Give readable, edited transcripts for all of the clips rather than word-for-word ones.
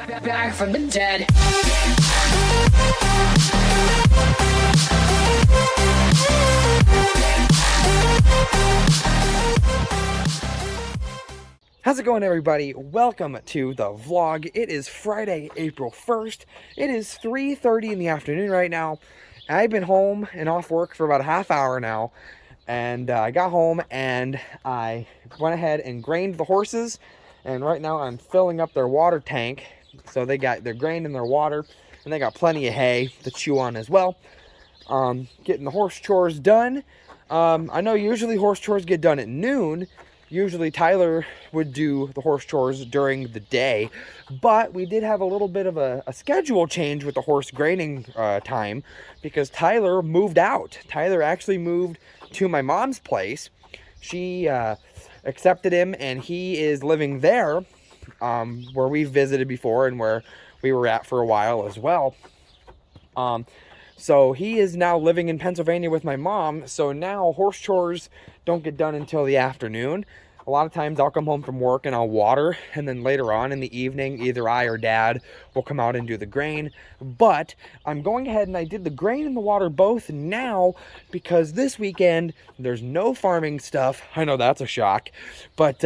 Back from the dead. How's it going, everybody? Welcome to the vlog. It is Friday, April 1st. It is 3:30 in the afternoon right now. I've been home and off work for about a half hour now. And I got home and I went ahead and grained the horses. And right now I'm filling up their water tank. So they're grained in their water. And they got plenty of hay to chew on as well. Getting the horse chores done. I know usually horse chores get done at noon. Usually Tyler would do the horse chores during the day, but we did have a little bit of a schedule change with the horse graining time because Tyler moved out. Tyler actually moved to my mom's place. She accepted him and he is living there where we visited before and where we were at for a while as well. So he is now living in Pennsylvania with my mom. So now horse chores don't get done until the afternoon. A lot of times I'll come home from work and I'll water. And then later on in the evening, either I or Dad will come out and do the grain. But I'm going ahead and I did the grain and the water both now because this weekend there's no farming stuff. I know that's a shock. But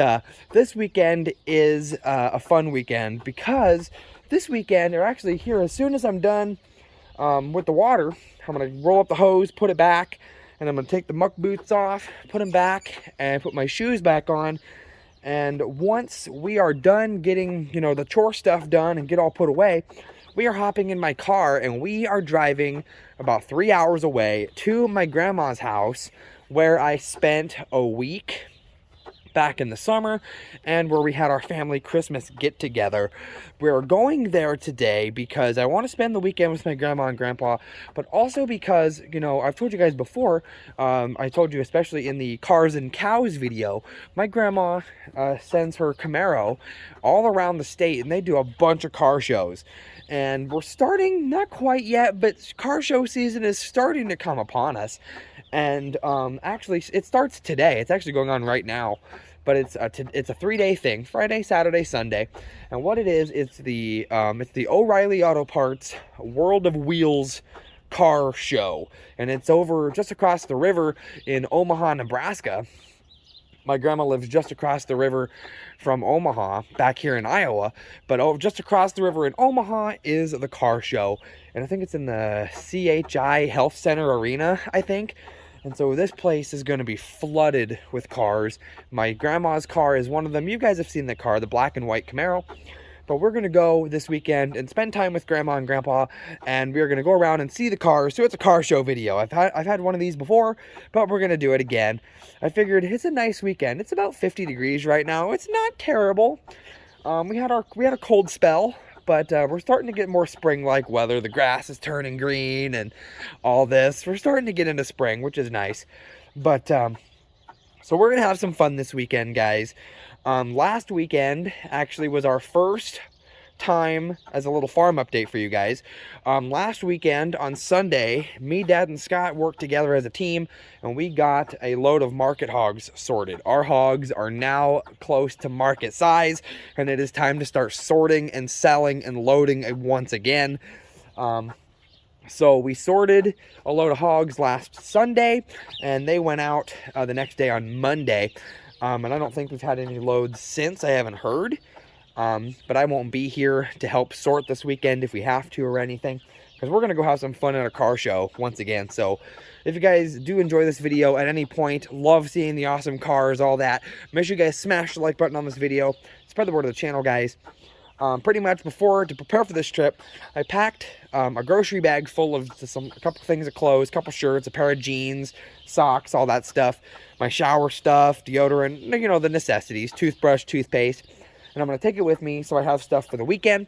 this weekend is a fun weekend because this weekend, or actually here as soon as I'm done with the water, I'm going to roll up the hose, put it back, and I'm going to take the muck boots off, put them back, and put my shoes back on. And once we are done getting, the chore stuff done and get all put away, we are hopping in my car and we are driving about 3 hours away to my grandma's house where I spent a week back in the summer and where we had our family Christmas get together. We're going there today because I want to spend the weekend with my grandma and grandpa, but also because, I've told you guys before, I told you especially in the Cars and Cows video, my grandma sends her Camaro all around the state and they do a bunch of car shows. And we're starting, not quite yet, but car show season is starting to come upon us. And actually, it starts today. It's actually going on right now. But it's a 3-day thing, Friday, Saturday, Sunday. And what it is, it's the O'Reilly Auto Parts World of Wheels car show. And it's over just across the river in Omaha, Nebraska. My grandma lives just across the river from Omaha, back here in Iowa. But just across the river in Omaha is the car show. And I think it's in the CHI Health Center Arena, I think. And so this place is going to be flooded with cars. My grandma's car is one of them. You guys have seen the car, the black and white Camaro. But we're going to go this weekend and spend time with grandma and grandpa. And we're going to go around and see the cars. So it's a car show video. I've had one of these before, but we're going to do it again. I figured it's a nice weekend. It's about 50 degrees right now. It's not terrible. We had a cold spell. But we're starting to get more spring-like weather. The grass is turning green and all this. We're starting to get into spring, which is nice. But, so we're going to have some fun this weekend, guys. Last weekend actually was our first time as a little farm update for you guys. Last weekend on Sunday, me, Dad, and Scott worked together as a team, and we got a load of market hogs sorted. Our hogs are now close to market size, and it is time to start sorting and selling and loading once again. So we sorted a load of hogs last Sunday, and they went out the next day on Monday. And I don't think we've had any loads since. I haven't heard. But I won't be here to help sort this weekend if we have to or anything, because we're going to go have some fun at a car show once again. So if you guys do enjoy this video at any point, love seeing the awesome cars, all that, make sure you guys smash the like button on this video. Spread the word of the channel, guys. Pretty much to prepare for this trip, I packed a grocery bag full of a couple things of clothes, a couple shirts, a pair of jeans, socks, all that stuff, my shower stuff, deodorant, the necessities, toothbrush, toothpaste. And I'm going to take it with me so I have stuff for the weekend.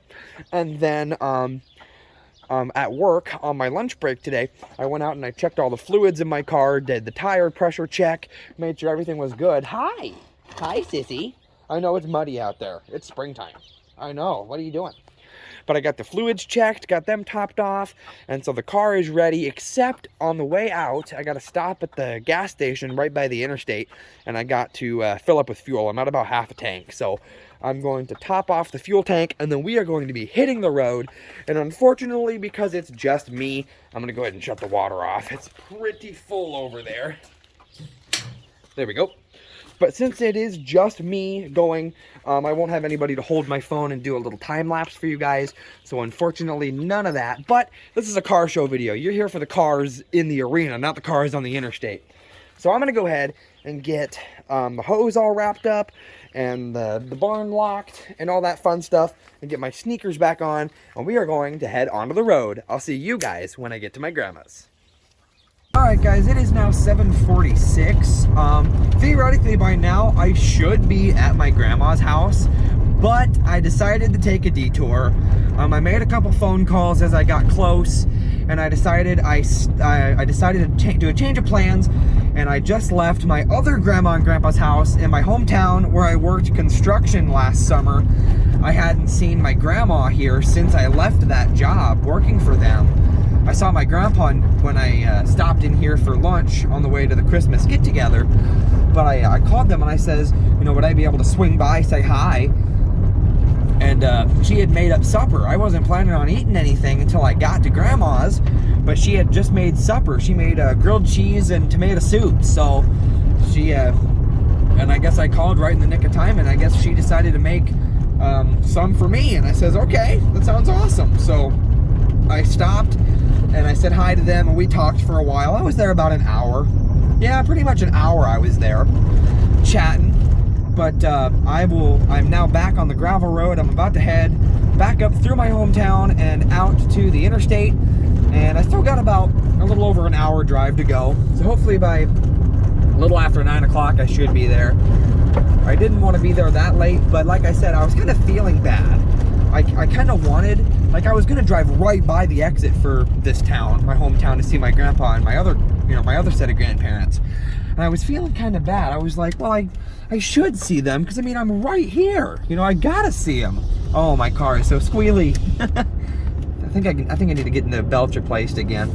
And then at work on my lunch break today, I went out and I checked all the fluids in my car, did the tire pressure check, made sure everything was good. Hi, sissy. I know it's muddy out there. It's springtime. I know. What are you doing? But I got the fluids checked, got them topped off, and so the car is ready, except on the way out, I got to stop at the gas station right by the interstate, and I got to fill up with fuel. I'm at about half a tank, so I'm going to top off the fuel tank, and then we are going to be hitting the road. And unfortunately, because it's just me, I'm going to go ahead and shut the water off. It's pretty full over there. There we go. But since it is just me going, I won't have anybody to hold my phone and do a little time lapse for you guys. So unfortunately, none of that. But this is a car show video. You're here for the cars in the arena, not the cars on the interstate. So I'm going to go ahead and get the hose all wrapped up and the barn locked and all that fun stuff and get my sneakers back on. And we are going to head onto the road. I'll see you guys when I get to my grandma's. Alright guys, it is now 7:46. Theoretically by now I should be at my grandma's house, but I decided to take a detour. I made a couple phone calls as I got close, and I decided to do a change of plans, and I just left my other grandma and grandpa's house in my hometown where I worked construction last summer. I hadn't seen my grandma here since I left that job working for them. I saw my grandpa when I stopped in here for lunch on the way to the Christmas get-together, but I called them and I says, you know, would I be able to swing by, say hi? And she had made up supper. I wasn't planning on eating anything until I got to grandma's, but she had just made supper. She made grilled cheese and tomato soup, so she, and I guess I called right in the nick of time, and I guess she decided to make some for me, and I says, okay, that sounds awesome. So I stopped and I said hi to them, and we talked for a while. I was there about an hour. Yeah, pretty much an hour I was there chatting. But I'm now back on the gravel road. I'm about to head back up through my hometown and out to the interstate. And I still got about a little over an hour drive to go. So hopefully by a little after 9 o'clock I should be there. I didn't want to be there that late, but like I said, I was kind of feeling bad. I kind of wanted, like I was going to drive right by the exit for this town, my hometown, to see my grandpa and my other set of grandparents. And I was feeling kind of bad. I was like, well, I should see them because, I mean, I'm right here. You know, I gotta see them. Oh, my car is so squealy. I think I need to get the belts replaced again.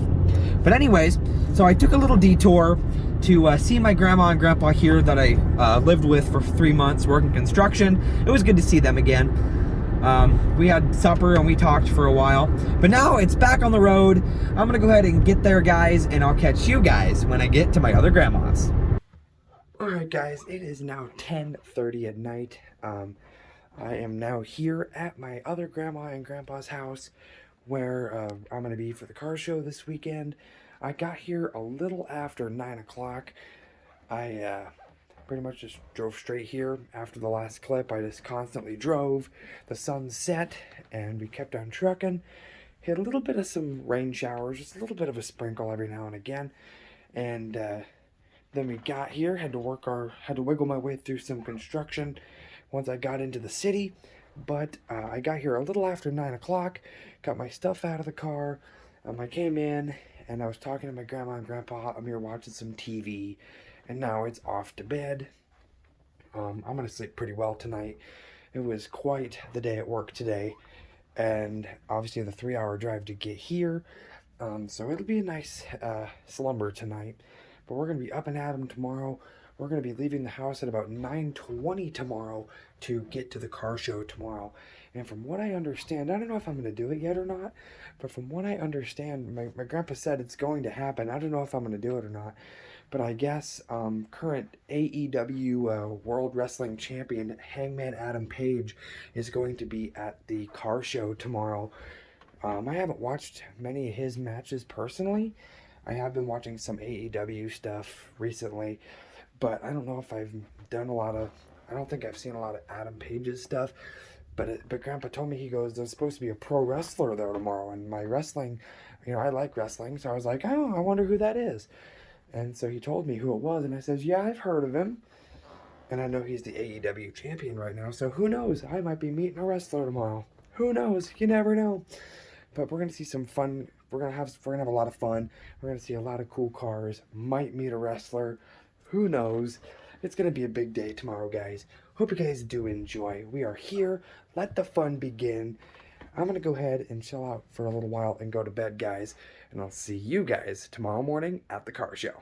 But anyways, so I took a little detour to see my grandma and grandpa here that I lived with for 3 months working construction. It was good to see them again. We had supper and we talked for a while, but now it's back on the road. I'm gonna go ahead and get there, guys, and I'll catch you guys when I get to my other grandma's. Alright guys, it is now 10:30 at night. I am now here at my other grandma and grandpa's house where I'm gonna be for the car show this weekend. I got here a little after 9 o'clock. I pretty much just drove straight here. After the last clip, I just constantly drove. The sun set, and we kept on trucking. Hit a little bit of some rain showers, just a little bit of a sprinkle every now and again. And then we got here, had to wiggle my way through some construction once I got into the city. But I got here a little after 9 o'clock, got my stuff out of the car. I came in, and I was talking to my grandma and grandpa. I'm here watching some TV. And now it's off to bed. I'm going to sleep pretty well tonight. It was quite the day at work today. And obviously the 3-hour drive to get here. So it'll be a nice slumber tonight. But we're going to be up and at 'em tomorrow. We're going to be leaving the house at about 9:20 tomorrow to get to the car show tomorrow. And from what I understand, I don't know if I'm going to do it yet or not. But from what I understand, my grandpa said it's going to happen. I don't know if I'm going to do it or not. But I guess current AEW World Wrestling Champion Hangman Adam Page is going to be at the car show tomorrow. I haven't watched many of his matches personally. I have been watching some AEW stuff recently, but I don't know if I've done I don't think I've seen a lot of Adam Page's stuff. But Grandpa told me, he goes, there's supposed to be a pro wrestler there tomorrow, and my wrestling, you know, I like wrestling, so I was like, oh, I wonder who that is. And so he told me who it was, and I says, yeah, I've heard of him. And I know he's the AEW champion right now, so who knows? I might be meeting a wrestler tomorrow. Who knows? You never know. But we're going to see some fun. We're going to have a lot of fun. We're going to see a lot of cool cars. Might meet a wrestler. Who knows? It's going to be a big day tomorrow, guys. Hope you guys do enjoy. We are here. Let the fun begin. I'm going to go ahead and chill out for a little while and go to bed, guys. And I'll see you guys tomorrow morning at the car show.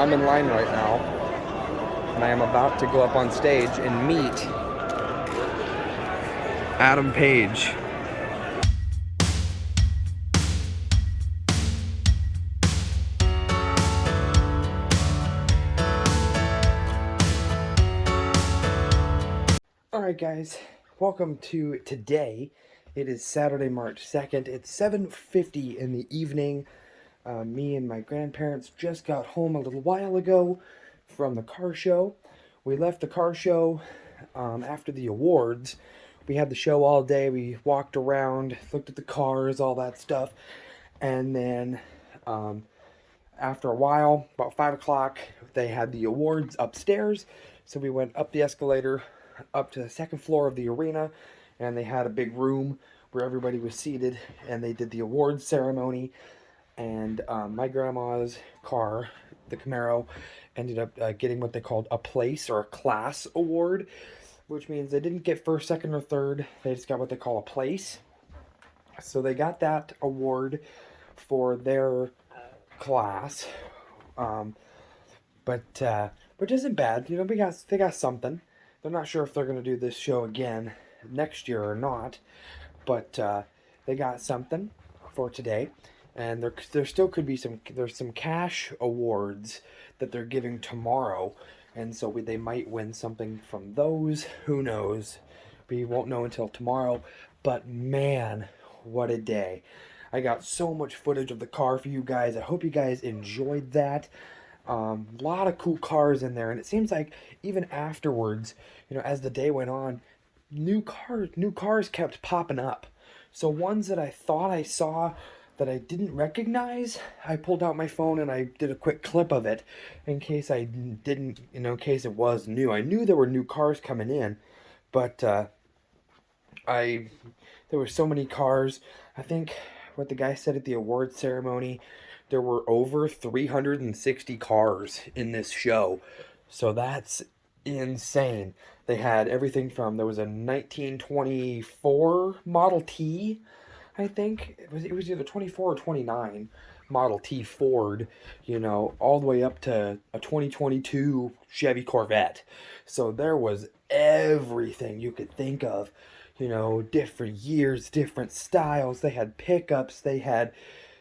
I'm in line right now, and I am about to go up on stage and meet Adam Page. Alright guys, welcome to today. It is Saturday, March 2nd. It's 7:50 in the evening. Me and my grandparents just got home a little while ago from the car show. We left the car show after the awards. We had the show all day. We walked around, looked at the cars, all that stuff. And then after a while, about 5 o'clock, they had the awards upstairs. So we went up the escalator, up to the second floor of the arena, and they had a big room where everybody was seated, and they did the awards ceremony. And my grandma's car, the Camaro, ended up getting what they called a place or a class award, which means they didn't get first, second, or third. They just got what they call a place. So they got that award for their class, which isn't bad. You know, they got something. They're not sure if they're going to do this show again next year or not, but they got something for today. And there still could be there's some cash awards that they're giving tomorrow, and so they might win something from those. Who knows? We won't know until tomorrow. But man, what a day! I got so much footage of the car for you guys. I hope you guys enjoyed that. A lot of cool cars in there, and it seems like even afterwards, you know, as the day went on, new cars kept popping up. So ones that I thought I saw that I didn't recognize, I pulled out my phone and I did a quick clip of it in case I didn't, you know, in case it was new. I knew there were new cars coming in, but there were so many cars. I think what the guy said at the award ceremony, there were over 360 cars in this show. So that's insane. They had everything from, there was a 1924 Model T, I think. It was either 24 or 29 Model T Ford, you know, all the way up to a 2022 Chevy Corvette. So there was everything you could think of, you know, different years, different styles. They had pickups, they had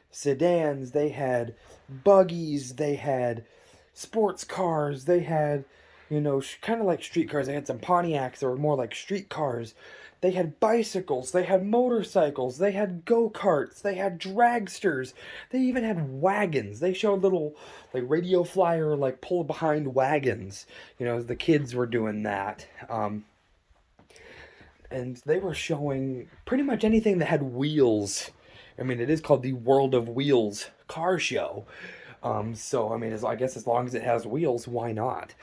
sedans, they had buggies, they had sports cars, they had, you know, kind of like street cars. They had some Pontiacs that were more like street cars. They had bicycles, they had motorcycles, they had go-karts, they had dragsters, they even had wagons. They showed little, like, radio flyer, like, pull-behind wagons, you know, the kids were doing that. And they were showing pretty much anything that had wheels. I mean, it is called the World of Wheels car show. So, I mean, I guess as long as it has wheels, why not?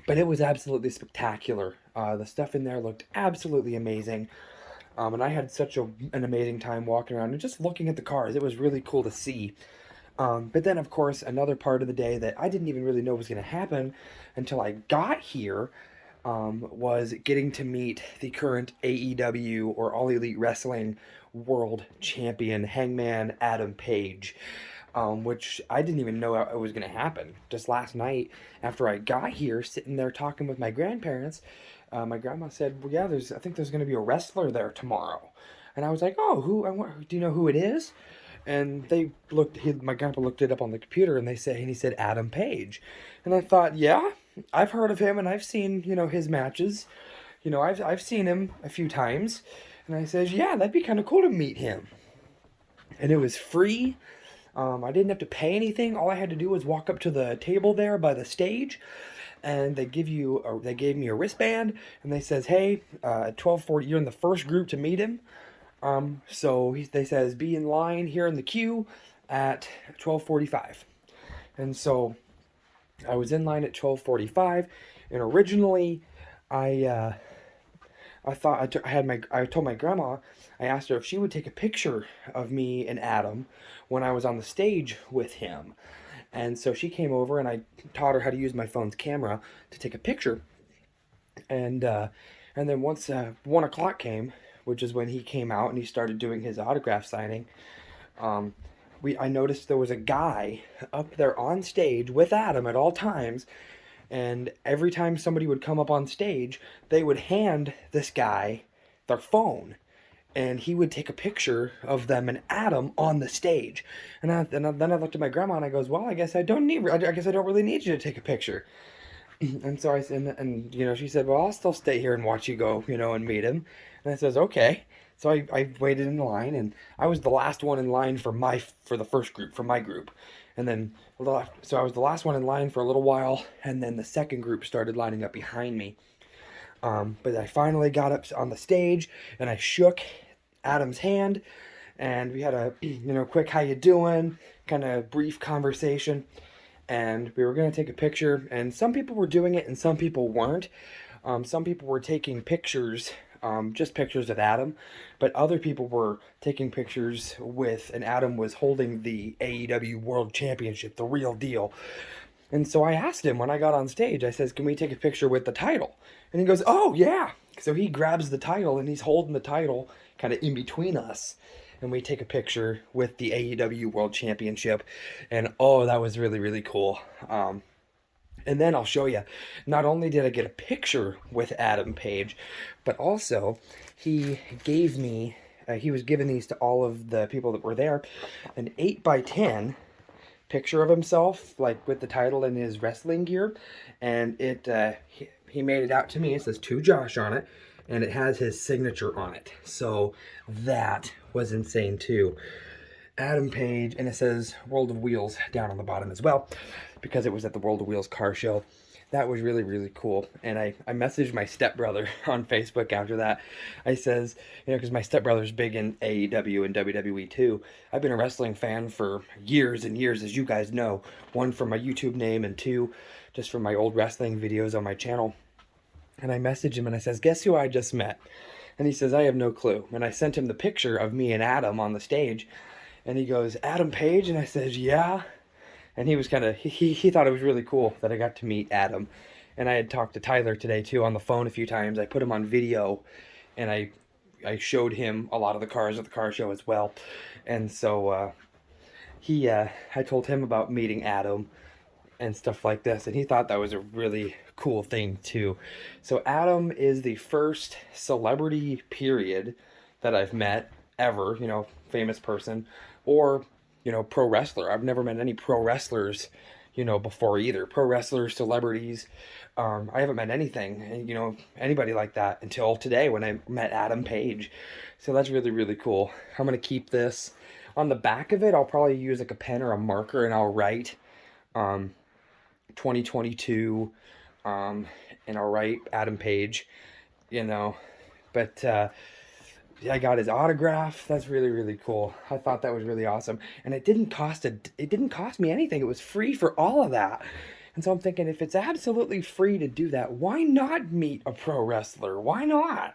But it was absolutely spectacular. The stuff in there looked absolutely amazing. And I had such an amazing time walking around and just looking at the cars. It was really cool to see. But then, of course, another part of the day that I didn't even really know was going to happen until I got here was getting to meet the current AEW, or All Elite Wrestling, World Champion, Hangman Adam Page. Which I didn't even know it was going to happen. Just last night, after I got here, sitting there talking with my grandparents, my grandma said, well, yeah, I think there's going to be a wrestler there tomorrow. And I was like, oh, do you know who it is? And my grandpa looked it up on the computer, and he said Adam Page. And I thought, yeah, I've heard of him, and I've seen, you know, his matches. You know, I've seen him a few times. And I said, yeah, that'd be kind of cool to meet him. And it was free. I didn't have to pay anything. All I had to do was walk up to the table there by the stage, and they gave me a wristband, and they says, hey, at 12:40, you're in the first group to meet him. They says, be in line here in the queue at 12:45. And so I was in line at 12:45, and originally I thought I told my grandma, I asked her if she would take a picture of me and Adam when I was on the stage with him. And so she came over, and I taught her how to use my phone's camera to take a picture. And then once 1 o'clock came, which is when he came out and he started doing his autograph signing, I noticed there was a guy up there on stage with Adam at all times, and every time somebody would come up on stage, they would hand this guy their phone, and he would take a picture of them and Adam on the stage. Then I looked at my grandma and I goes, well, I guess I don't need. I guess I don't really need you to take a picture. And so I said, and she said, well, I'll still stay here and watch you go, and meet him. And I says, okay. So I waited in line, and I was the last one in line for the first group, for my group. And then, so I was the last one in line for a little while, and then the second group started lining up behind me. But I finally got up on the stage, and I shook Adam's hand, and we had a, quick how you doing, kind of brief conversation. And we were going to take a picture, and some people were doing it and some people weren't. Some people were taking pictures, just pictures of Adam, but other people were taking pictures and Adam was holding the AEW World Championship, the real deal. And so I asked him when I got on stage, I says, can we take a picture with the title? And he goes, oh yeah. So he grabs the title and he's holding the title kind of in between us. And we take a picture with the AEW World Championship. And oh, that was really, really cool. And then I'll show you, not only did I get a picture with Adam Page, but also he gave me, he was giving these to all of the people that were there, an 8x10 picture of himself, like with the title and his wrestling gear. And he made it out to me. It says to Josh on it, and it has his signature on it. So that was insane too. Adam Page, and it says World of Wheels down on the bottom as well, because it was at the World of Wheels car show. That was really, really cool. And I messaged my stepbrother on Facebook after that. I says, because my stepbrother's big in AEW and WWE too. I've been a wrestling fan for years and years, as you guys know. One, from my YouTube name, and two, just from my old wrestling videos on my channel. And I messaged him and I says, guess who I just met? And he says, I have no clue. And I sent him the picture of me and Adam on the stage. And he goes, Adam Page? And I says, yeah. And he was kind of, he thought it was really cool that I got to meet Adam. And I had talked to Tyler today too on the phone a few times. I put him on video and I showed him a lot of the cars at the car show as well. And so I told him about meeting Adam and stuff like this. And he thought that was a really cool thing too. So Adam is the first celebrity period that I've met ever, famous person, or pro wrestler. I've never met any pro wrestlers, before either. Pro wrestlers, celebrities. I haven't met anything, anybody like that until today when I met Adam Page. So that's really, really cool. I'm going to keep this. On the back of it, I'll probably use like a pen or a marker and I'll write 2022, and I'll write Adam Page, but I got his autograph. That's really, really cool. I thought that was really awesome. And it didn't cost me anything. It was free for all of that. And so I'm thinking, if it's absolutely free to do that, why not meet a pro wrestler? Why not?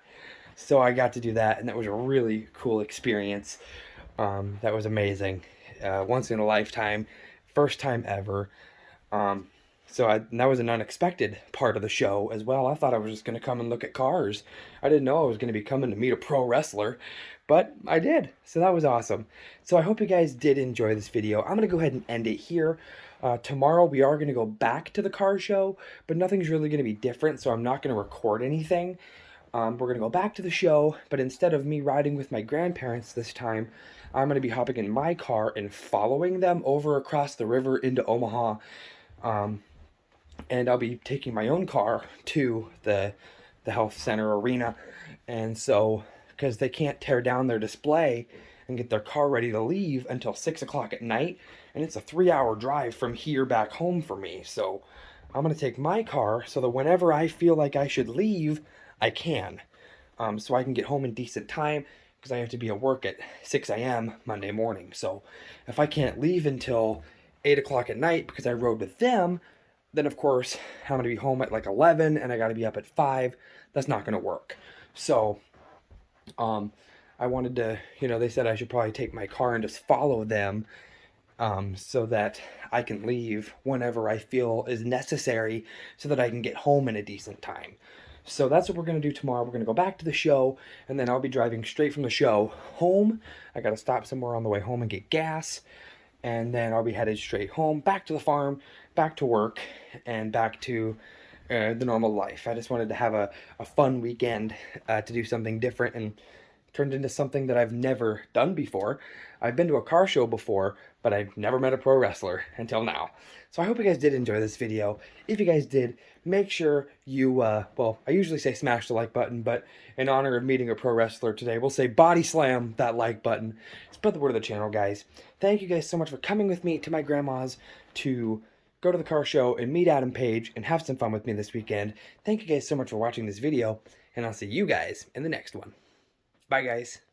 So I got to do that, and that was a really cool experience. That was amazing. Once in a lifetime, first time ever. And that was an unexpected part of the show as well. I thought I was just going to come and look at cars. I didn't know I was going to be coming to meet a pro wrestler, but I did. So that was awesome. So I hope you guys did enjoy this video. I'm going to go ahead and end it here. Tomorrow we are going to go back to the car show, but nothing's really going to be different, so I'm not going to record anything. We're going to go back to the show, but instead of me riding with my grandparents this time, I'm going to be hopping in my car and following them over across the river into Omaha. And I'll be taking my own car to the health center arena. And so, because they can't tear down their display and get their car ready to leave until 6 o'clock at night. And it's a 3-hour drive from here back home for me. So I'm going to take my car so that whenever I feel like I should leave, I can. So I can get home in decent time, because I have to be at work at 6 a.m. Monday morning. So if I can't leave until 8 o'clock at night because I rode with them, then of course I'm going to be home at like 11 and I got to be up at 5. That's not going to work. So I wanted to, they said I should probably take my car and just follow them, so that I can leave whenever I feel is necessary so that I can get home in a decent time. So that's what we're going to do tomorrow. We're going to go back to the show, and then I'll be driving straight from the show home. I got to stop somewhere on the way home and get gas. and then I'll be headed straight home, back to the farm, back to work, and back to the normal life. I just wanted to have a fun weekend to do something different, and turned into something that I've never done before. I've been to a car show before, but I've never met a pro wrestler until now. So I hope you guys did enjoy this video. If you guys did, make sure you, well, I usually say smash the like button, but in honor of meeting a pro wrestler today, we'll say body slam that like button. Spread the word of the channel, guys. Thank you guys so much for coming with me to my grandma's to go to the car show and meet Adam Page and have some fun with me this weekend. Thank you guys so much for watching this video, and I'll see you guys in the next one. Bye, guys.